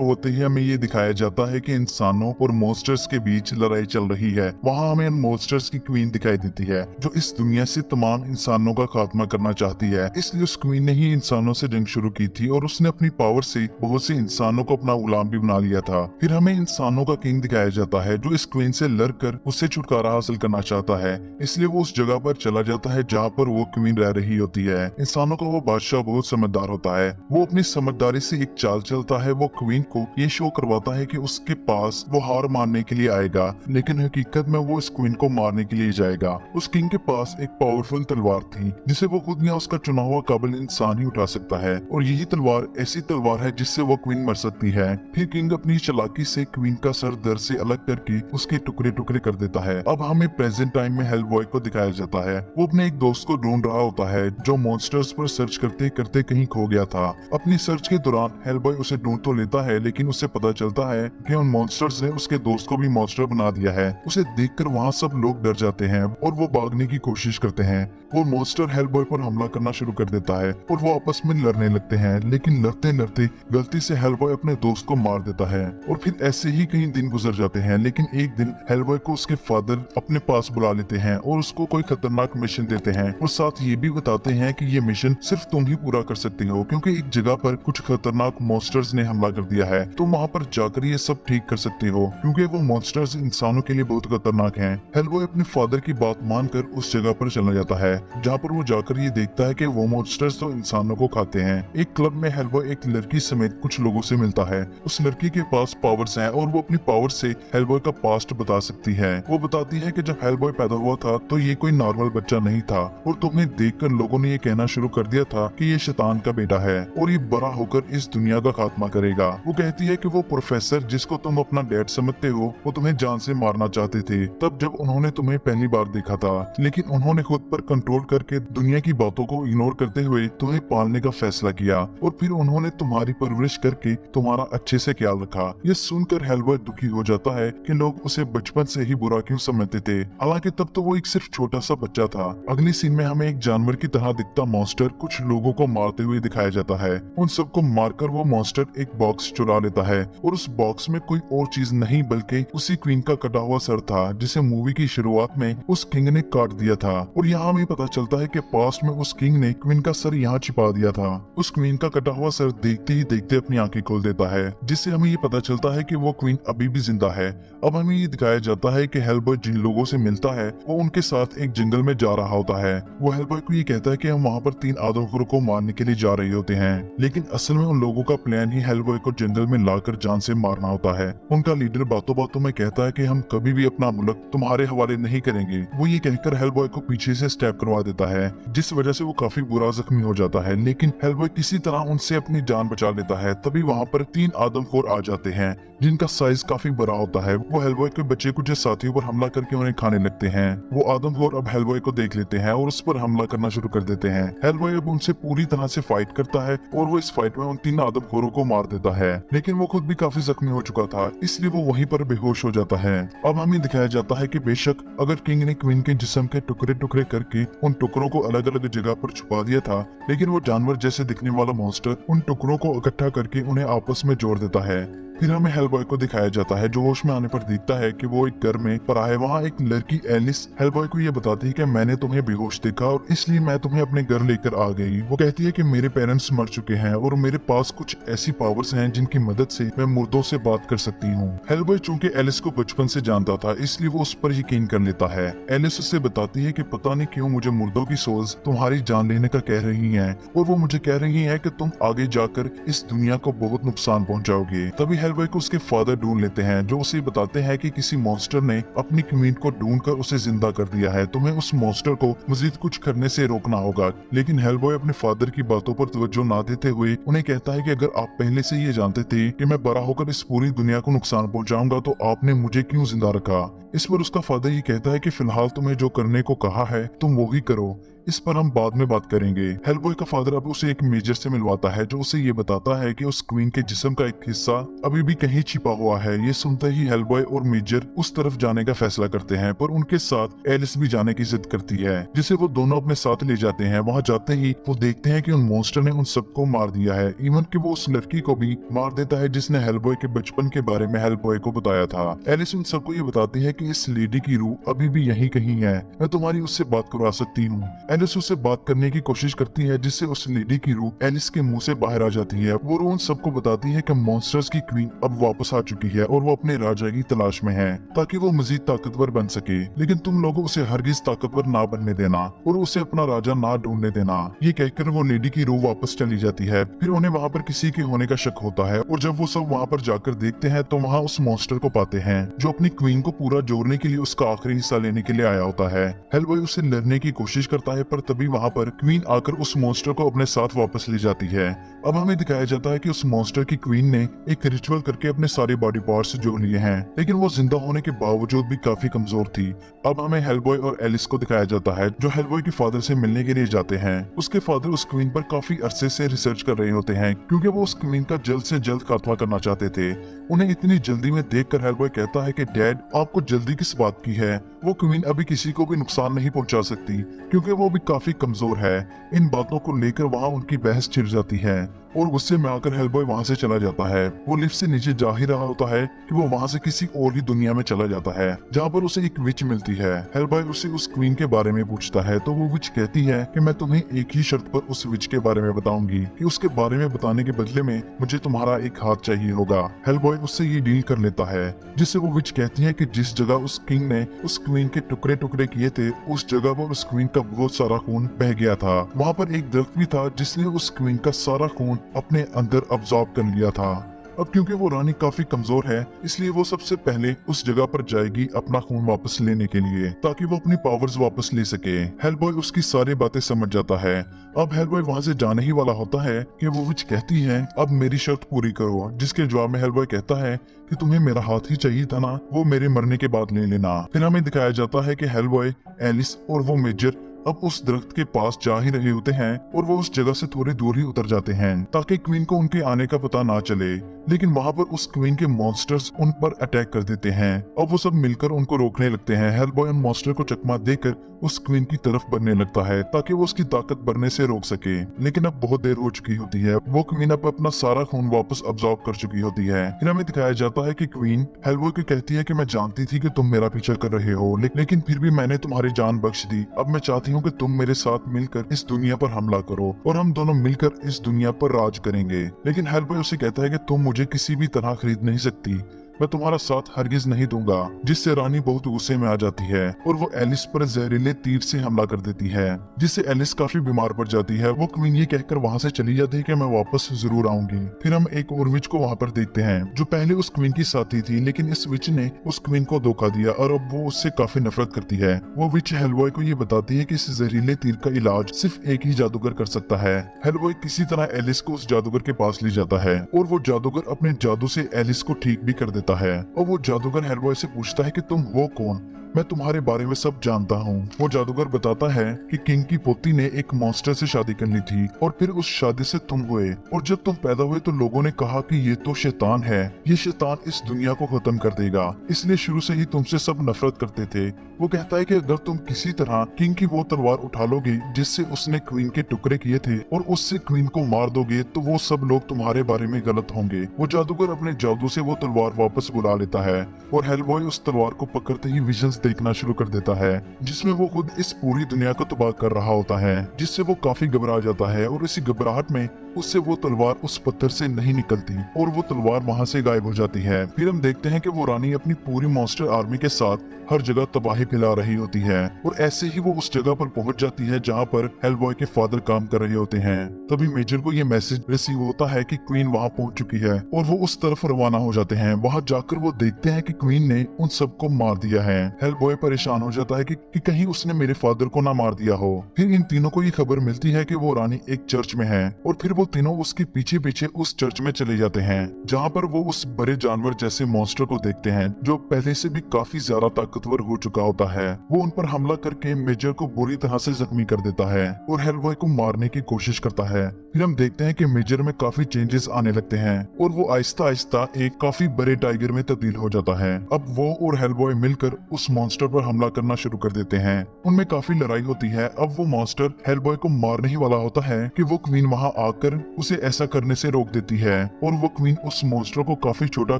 होते ही हमें ये दिखाया जाता है कि इंसानों और मॉन्स्टर्स के बीच लड़ाई चल रही है। वहाँ हमें मॉन्स्टर्स की क्वीन दिखाई देती है जो इस दुनिया से तमाम इंसानों का खात्मा करना चाहती है। इसलिए उस क्वीन ने ही इंसानों से जंग शुरू की थी और उसने अपनी पावर से बहुत से इंसानों को अपना गुलाम भी बना लिया था। फिर हमें इंसानों का किंग दिखाया जाता है जो इस क्वीन से लड़कर उससे छुटकारा हासिल करना चाहता है। इसलिए वो उस जगह पर चला जाता है जहाँ पर वो क्वीन रह रही होती है। इंसानों का वो बादशाह बहुत समझदार होता है। वो अपनी समझदारी से एक चाल चलता है। वो क्वीन को ये शो करवाता है कि उसके पास वो हार मारने के लिए आएगा, लेकिन हकीकत में वो इस क्वीन को मारने के लिए जाएगा। उस किंग के पास एक पावरफुल तलवार थी जिसे वो खुद या उसका चुना हुआ काबिल इंसान ही उठा सकता है, और यही तलवार ऐसी तलवार है जिससे वो क्वीन मर सकती है। फिर किंग अपनी चालाकी से क्वीन का सर दर से अलग करके उसके टुकड़े टुकड़े कर देता है। अब हमें प्रेजेंट टाइम में हेलबॉय को दिखाया जाता है। वो अपने एक दोस्त को ढूंढ रहा होता है जो मॉन्स्टर्स पर सर्च करते करते कहीं खो गया था। अपनी सर्च के दौरान हेलबॉय उसे ढूंढ तो लेता है, लेकिन उसे पता चलता है कि उन मॉन्स्टर्स ने उसके दोस्त को भी मॉन्स्टर बना दिया है। उसे देखकर वहाँ सब लोग डर जाते हैं और वो भागने की कोशिश करते हैं। वो मॉन्स्टर हेलबॉय पर हमला करना शुरू कर देता है और वो आपस में लड़ने लगते हैं, लेकिन लड़ते लड़ते गलती से हेलबॉय अपने दोस्त को मार देता है। और फिर ऐसे ही कई दिन गुजर जाते हैं, लेकिन एक दिन हेलबॉय को उसके फादर अपने पास बुला लेते हैं और उसको कोई खतरनाक मिशन देते हैं और साथ ये भी बताते हैं कि ये मिशन सिर्फ तुम ही पूरा कर सकते हो, क्योंकि एक जगह पर कुछ खतरनाक मॉन्स्टर्स ने हमला कर दिया है। तुम वहाँ पर जाकर ये सब ठीक कर सकते हो, क्योंकि वो मॉन्स्टर्स इंसानों के लिए बहुत खतरनाक हैं। हेलबॉय अपने फादर की बात मानकर उस जगह पर चला जाता है जहाँ पर वो जाकर ये देखता है कि वो मॉन्स्टर्स तो इंसानों को खाते हैं। एक क्लब में हेलबॉय एक लड़की समेत कुछ लोगों से मिलता है। उस लड़की के पास पावर्स हैं और वो अपनी पावर से हेलबॉय का पास्ट बता सकती है। वो बताती है कि जब हेलबॉय पैदा हुआ था तो ये कोई नॉर्मल बच्चा नहीं था और तुम्हें देखकर लोगों ने ये कहना शुरू कर दिया था कि ये शैतान का बेटा है और ये बड़ा होकर इस दुनिया का खात्मा करेगा। वो कहती है कि वो प्रोफेसर जिसको तुम अपना डैड समझते हो वो तुम्हें जान से मारना चाहते थे तब जब उन्होंने तुम्हें पहली बार देखा था, लेकिन उन्होंने खुद पर कंट्रोल करके दुनिया की बातों को इग्नोर करते हुए तुम्हें पालने का फैसला किया और फिर उन्होंने तुम्हारी परवरिश करके तुम्हारा अच्छे से ख्याल रखा। ये सुनकर हेलबॉय दुखी हो जाता है कि लोग उसे बचपन से ही बुरा क्यों समझते थे, हालांकि तब तो वो एक सिर्फ छोटा सा बच्चा था। अगली सीन में हमें एक जानवर की तरह दिखता मॉन्स्टर कुछ लोगों को मारते हुए दिखाया जाता है। उन सबको मारकर वो मॉन्स्टर एक बॉक्स चुरा लेता है और उस बॉक्स में कोई और चीज नहीं बल्कि उसी क्वीन का कटा हुआ सर था जिसे मूवी की शुरुआत में उस किंग ने काट दिया था। और यहाँ हमें पता चलता है कि पास्ट में उस किंग ने क्वीन का सर यहाँ छिपा दिया था। उस क्वीन का कटा हुआ सर देखते ही देखते अपनी आंखें खोल देता है, जिससे हमें ये पता चलता है कि वो क्वीन अभी भी जिंदा है। अब हमें ये दिखाया जाता है कि हेलबॉय जिन लोगों से मिलता है वो उनके साथ एक जंगल में जा रहा होता है। वो हेलबॉय को ये कहता है कि हम वहाँ पर 3 आदमखोरों को मारने के लिए जा रहे होते हैं, लेकिन असल में उन लोगों का प्लान ही हेलबॉय को जंगल में लाकर जान से मारना होता है। उनका लीडर बातों बातों में कहता है कि हम कभी भी अपना मुल्क तुम्हारे हवाले नहीं करेंगे। वो ये कहकर हेलबॉय को पीछे से स्टैब करवा देता है, जिस वजह से वो काफी बुरा जख्मी हो जाता है, लेकिन हेलबॉय किसी तरह उनसे अपनी जान बचा लेता है। तभी वहाँ पर 3 आदमखोर आ जाते हैं जिनका साइज काफी बड़ा होता है। वो हेलबॉय के बच्चे कुछ साथियों पर हमला करके उन्हें खाने लगते हैं। वो आदमखोर अब हेलबॉय को देख लेते हैं और उस पर हमला करना शुरू कर देते हैं। हेलबॉय अब उनसे पूरी तरह से फाइट करता है और वो इस फाइट में उन 3 आदमखोरों को मार देता है, लेकिन वो खुद भी काफी जख्मी हो चुका था, इसलिए वो वहीं पर बेहोश हो जाता है। अब हमें दिखाया जाता है कि बेशक अगर किंग ने क्वीन के जिस्म के टुकड़े टुकड़े करके उन टुकड़ों को अलग अलग जगह पर छुपा दिया था, लेकिन वो जानवर जैसे दिखने वाला मॉन्स्टर उन टुकड़ों को इकट्ठा करके उन्हें आपस में जोड़ देता है। फिर हमें हेलबॉय को दिखाया जाता है जो होश में आने पर दिखता है कि वो एक घर में पड़ा है। वहाँ एक लड़की एलिस हेलबॉय को ये बताती है कि मैंने तुम्हें बेहोश देखा और इसलिए मैं तुम्हें अपने घर लेकर आ गई। वो कहती है कि मेरे पेरेंट्स मर चुके हैं और मेरे पास कुछ ऐसी पावर्स हैं जिनकी मदद से मैं मुर्दों से बात कर सकती हूँ। हेलबॉय चूंकि एलिस को बचपन से जानता था इसलिए वो उस पर यकीन कर लेता है। एलिस उससे बताती है कि पता नहीं क्यों मुझे मुर्दों की सोच तुम्हारी जान लेने का कह रही है और वो मुझे कह रही है कि तुम आगे जाकर इस दुनिया को बहुत नुकसान पहुंचाओगे। तभी हेलबॉय को उसके फादर ढूंढ लेते हैं जो उसे बताते हैं कि किसी मॉन्स्टर ने अपनी क्वीन को ढूंढकर उसे जिंदा कर दिया है। तुम्हें उस मॉन्स्टर को मजीद कुछ करने से रोकना होगा। लेकिन हेलबॉय अपने फादर की बातों पर तवज्जो ना देते हुए उन्हें कहता है कि अगर आप पहले से ये जानते थे कि मैं बड़ा होकर इस पूरी दुनिया को नुकसान पहुंचाऊंगा तो आपने मुझे क्यों जिंदा रखा। इस पर उसका फादर ये कहता है कि फिलहाल तुम्हें जो करने को कहा है तुम वो ही करो। इस पर हम बाद में बात करेंगे। हेलबॉय का फादर अब उसे एक मेजर से मिलवाता है जो उसे ये बताता है कि उस क्वीन के जिस्म का एक हिस्सा अभी भी कहीं छिपा हुआ है। ये सुनते ही हेलबॉय और मेजर उस तरफ जाने का फैसला करते हैं, पर उनके साथ एलिस भी जाने की जिद करती है, जिसे वो दोनों अपने साथ ले जाते हैं। वहाँ जाते ही वो देखते हैं कि उन मॉन्स्टर ने उन सबको मार दिया है, इवन कि वो उस लड़की को भी मार देता है जिसने हेलबॉय के बचपन के बारे में हेलबॉय को बताया था। एलिस उन सबको ये बताती है कि इस लेडी की रूह अभी भी यहीं कहीं है, मैं तुम्हारी उससे बात करवा सकती हूँ। एलिस उससे बात करने की कोशिश करती है जिससे उस लेडी की रूह एलिस के मुंह से बाहर आ जाती है। वो उन सबको बताती है कि मॉन्स्टर्स की क्वीन अब वापस आ चुकी है और वो अपने राजा की तलाश में है ताकि वो मजीद ताकतवर बन सके, लेकिन तुम लोगों उसे हरगिज ताकतवर ना बनने देना और उसे अपना राजा ना ढूंढने देना। ये कहकर वो लेडी की रूह वापस चली जाती है। फिर उन्हें वहाँ पर किसी के होने का शक होता है और जब वो सब वहाँ पर जाकर देखते हैं तो वहाँ उस मॉन्स्टर को पाते हैं जो अपनी क्वीन को पूरा जोड़ने के लिए उसका आखिरी हिस्सा लेने के लिए आया होता है। हेलबॉय उससे लड़ने की कोशिश करता है, पर तभी वहाँ पर क्वीन आकर उस मॉन्स्टर को अपने साथ वापस ले जाती है। अब हमें दिखाया जाता है कि उस मॉन्स्टर की क्वीन ने एक रिचुअल करके अपने सारे बॉडी पार्ट्स जोड़ लिए हैं, लेकिन वो जिंदा होने के बावजूद भी काफी कमजोर थी। अब हमें हेलबॉय और एलिस को दिखाया जाता है जो हेलबॉय के फादर से मिलने के लिए जाते हैं। उसके फादर उस क्वीन पर काफी अरसे से रिसर्च कर रहे होते हैं क्योंकि वो उस क्वीन का जल्द से जल्द खात्मा करना चाहते थे। उन्हें इतनी जल्दी में देखकर हेलबॉय कहता है कि डैड, आपको जल्दी किस बात की है? वो क्वीन अभी किसी को भी नुकसान नहीं पहुंचा सकती क्योंकि वो भी काफी कमजोर है। इन बातों को लेकर वहाँ उनकी बहस छिड़ जाती है और गुस्से में आकर हेलबॉय वहाँ से चला जाता है। वो लिफ्ट से नीचे जा ही रहा होता है कि वो वहाँ से किसी और ही दुनिया में चला जाता है जहाँ पर उसे एक विच मिलती है। हेलबॉय उसे उस क्वीन के बारे में पूछता है तो वो विच कहती है कि मैं तुम्हें एक ही शर्त पर उस विच के बारे में बताऊंगी कि उसके बारे में बताने के बदले में मुझे तुम्हारा एक हाथ चाहिए होगा। हेलबॉय उससे ये डील कर लेता है, जिससे वो विच कहती है कि जिस जगह उस किंग ने उस क्वीन के टुकड़े टुकड़े किए थे उस जगह पर उस क्वीन का बहुत सारा खून बह गया था। वहाँ पर एक दरख्त भी था जिसने उस क्वीन का सारा खून अपने अंदर अब्सॉर्ब कर लिया था। अब क्योंकि वो रानी काफी कमजोर है इसलिए वो सबसे पहले उस जगह पर जाएगी अपना खून वापस लेने के लिए ताकि वो अपनी पावर्स वापस ले सके। हेलबॉय उसकी सारी बातें समझ जाता है। अब हेलबॉय वहाँ से जाने ही वाला होता है कि वो विच कहती है अब मेरी शर्त पूरी करो, जिसके जवाब में हेलबॉय कहता है कि तुम्हें मेरा हाथ ही चाहिए था ना, वो मेरे मरने के बाद ले लेना। फिर हमें दिखाया जाता है कि हेलबॉय, एलिस और वो मेजर अब उस दरख्त के पास जा ही रहे होते हैं और वो उस जगह से थोड़ी दूर ही उतर जाते हैं ताकि क्वीन को उनके आने का पता ना चले, लेकिन वहाँ पर उस क्वीन के मॉन्स्टर्स उन पर अटैक कर देते हैं। अब वो सब मिलकर उनको रोकने लगते हैं। हेलबॉय उन मॉन्स्टर को चकमा देकर उस क्वीन की तरफ बढ़ने लगता है ताकि वो उसकी ताकत बढ़ने से रोक सके, लेकिन अब बहुत देर हो चुकी होती है। वो क्वीन अब अपना सारा खून वापस अब्सॉर्ब कर चुकी होती है। फिर हमें दिखाया जाता है कि क्वीन हेलबॉय को कहती है कि मैं जानती थी कि तुम मेरा पीछा कर रहे हो, लेकिन फिर भी मैंने तुम्हारी जान बख्श दी। अब मैं चाहती हूँ कि तुम मेरे साथ मिलकर इस दुनिया पर हमला करो और हम दोनों मिलकर इस दुनिया पर राज करेंगे। लेकिन हेलबॉय उसे कहता है कि तुम मुझे किसी भी तरह खरीद नहीं सकती, मैं तुम्हारा साथ हरगिज नहीं दूंगा, जिससे रानी बहुत गुस्से में आ जाती है और वो एलिस पर जहरीले तीर से हमला कर देती है, जिससे एलिस काफी बीमार पड़ जाती है। वो क्वीन ये कहकर वहाँ से चली जाती है कि मैं वापस जरूर आऊंगी। फिर हम एक और विच को वहाँ पर देखते हैं जो पहले उस क्वीन की साथी थी, लेकिन इस विच ने उस क्वीन को धोखा दिया और अब वो उससे काफी नफरत करती है। वो विच हेलबॉय को ये बताती है कि इस जहरीले तीर का इलाज सिर्फ एक ही जादूगर कर सकता है। हेलबॉय किसी तरह एलिस को उस जादूगर के पास ले जाता है और वो जादूगर अपने जादू से एलिस को ठीक भी कर देता है। और वो जादूगर हेलबॉय से पूछता है कि तुम हो कौन, मैं तुम्हारे बारे में सब जानता हूँ। वो जादूगर बताता है कि किंग की पोती ने एक मॉन्स्टर से शादी कर ली थी और फिर उस शादी से तुम हुए, और जब तुम पैदा हुए तो लोगों ने कहा कि ये तो शैतान है, ये शैतान इस दुनिया को खत्म कर देगा, इसलिए शुरू से ही तुमसे सब नफरत करते थे। वो कहता है कि अगर तुम किसी तरह किंग की वो तलवार उठा लोगे जिससे उसने क्वीन के टुकड़े किए थे और उससे क्वीन को मार दोगे तो वो सब लोग तुम्हारे बारे में गलत होंगे। वो जादूगर अपने जादू से वो तलवार वापस बुला लेता है और हेलबॉय उस तलवार को पकड़ते ही विजन्स देखना शुरू कर देता है जिसमें वो खुद इस पूरी दुनिया को तबाह कर रहा होता है, जिससे वो काफी घबरा जाता है और इसी घबराहट में उससे वो तलवार उस पत्थर से नहीं निकलती और वो तलवार वहाँ से गायब हो जाती है। फिर हम देखते हैं कि वो रानी अपनी पूरी मॉन्स्टर आर्मी के साथ हर जगह तबाही फैला रही होती है और ऐसे ही वो उस जगह पर पहुंच जाती है जहाँ पर हेलबॉय के फादर काम कर रहे होते हैं। तभी मेजर को ये मैसेज रिसीव होता है कि क्वीन वहाँ पहुंच चुकी है और वो उस तरफ रवाना हो जाते हैं। वहाँ जाकर वो देखते हैं कि क्वीन ने उन सबको मार दिया है। हेलबॉय परेशान हो जाता है कि कहीं उसने मेरे फादर को ना मार दिया हो। फिर इन तीनों को ये खबर मिलती है कि वो रानी एक चर्च में है और फिर वो तीनों उसके पीछे पीछे उस चर्च में चले जाते हैं, जहाँ पर वो उस बड़े जानवर जैसे मॉन्स्टर को देखते हैं जो पहले से भी काफी ज्यादा ताकतवर हो चुका होता है। वो उन पर हमला करके मेजर को बुरी तरह से जख्मी कर देता है और हेलबॉय को मारने की कोशिश करता है। फिर हम देखते हैं कि मेजर में काफी चेंजेस आने लगते हैं और वो आहिस्ता आहिस्ता एक काफी बड़े टाइगर में तब्दील हो जाता है। अब वो और हेलबॉय मिलकर उस मॉन्स्टर पर हमला करना शुरू कर देते हैं। उनमें काफी लड़ाई होती है। अब वो मॉन्स्टर हेलबॉय को मारने ही वाला होता है कि वो क्वीन वहां आकर उसे ऐसा करने से रोक देती है और वो क्वीन उस मॉन्स्टर को काफी छोटा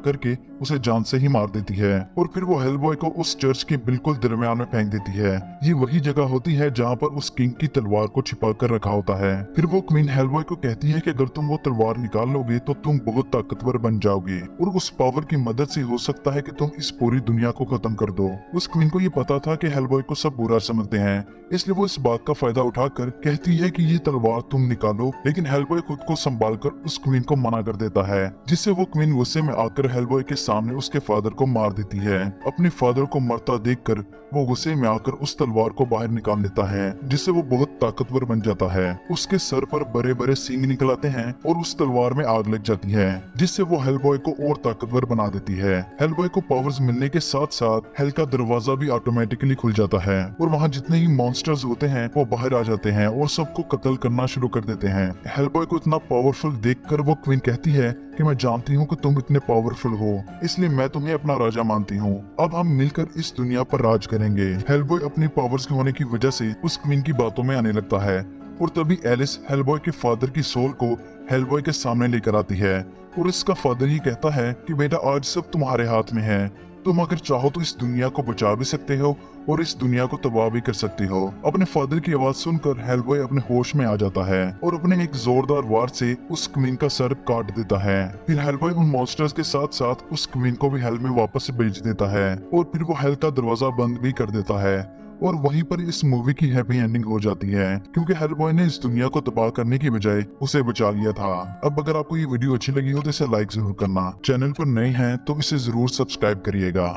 करके उसे जान से ही मार देती है और फिर वो हेलबॉय को उस चर्च के बिल्कुल दरमियान में फेंक देती है। ये वही जगह होती है जहाँ पर उस किंग की तलवार को छिपा कर रखा होता है। फिर वो क्वीन हेलबॉय को कहती है कि अगर तुम वो तलवार निकाल लोगे तो तुम बहुत ताकतवर बन जाओगे और उस पावर की मदद से हो सकता है कि तुम इस पूरी दुनिया को खत्म कर दो। उस क्वीन को ये पता था कि हेलबॉय को सब बुरा समझते हैं, इसलिए वो इस बात का फायदा उठाकर कहती है कि ये तलवार तुम निकालो, लेकिन हेलबॉय खुद को संभाल कर उस क्वीन को मना कर देता है, जिससे वो क्वीन गुस्से में आकर हेलबॉय के सामने उसके फादर को मार देती है। अपने फादर को मरता देखकर वो गुस्से में आकर उस तलवार को बाहर निकाल लेता है, जिससे वो बहुत ताकतवर बन जाता है। उसके सर पर बड़े बड़े सींग निकल आते हैं और उस तलवार में आग लग जाती है, जिससे वो हेलबॉय को और ताकतवर बना देती है। हेलबॉय को पावर्स मिलने के साथ साथ हेल का दरवाजा भी ऑटोमेटिकली खुल जाता है और वहाँ जितने ही मॉन्स्टर्स होते हैं वो बाहर आ जाते हैं और सबको कत्ल करना शुरू कर देते हैं। हेलबॉय को इतना पावरफुल देखकर वो क्वीन कहती है कि मैं जानती हूँ कि तुम इतने पावरफुल हो, इसलिए मैं तुम्हें अपना राजा मानती हूँ। अब हम मिलकर इस दुनिया पर राज करेंगे। हेलबॉय अपनी पावर्स के होने की वजह से उस क्वीन की बातों में आने लगता है और तभी एलिस हेलबॉय के फादर की सोल को हेलबॉय के सामने लेकर आती है और इसका फादर ही कहता है कि बेटा आज सब तुम्हारे हाथ में है, तुम अगर चाहो तो इस दुनिया को बचा भी सकते हो और इस दुनिया को तबाह भी कर सकते हो। अपने फादर की आवाज सुनकर हेलबॉय अपने होश में आ जाता है और अपने एक जोरदार वार से उस क्वीन का सर काट देता है। फिर हेलबॉय उन मॉन्स्टर्स के साथ साथ उस क्वीन को भी हेल में वापस भेज देता है और फिर वो हेल का दरवाजा बंद भी कर देता है और वहीं पर इस मूवी की हैप्पी एंडिंग हो जाती है, क्योंकि हेलबॉय ने इस दुनिया को तबाह करने की बजाय उसे बचा लिया था। अब अगर आपको ये वीडियो अच्छी लगी हो तो इसे लाइक जरूर करना, चैनल पर नए हैं तो इसे जरूर सब्सक्राइब करिएगा।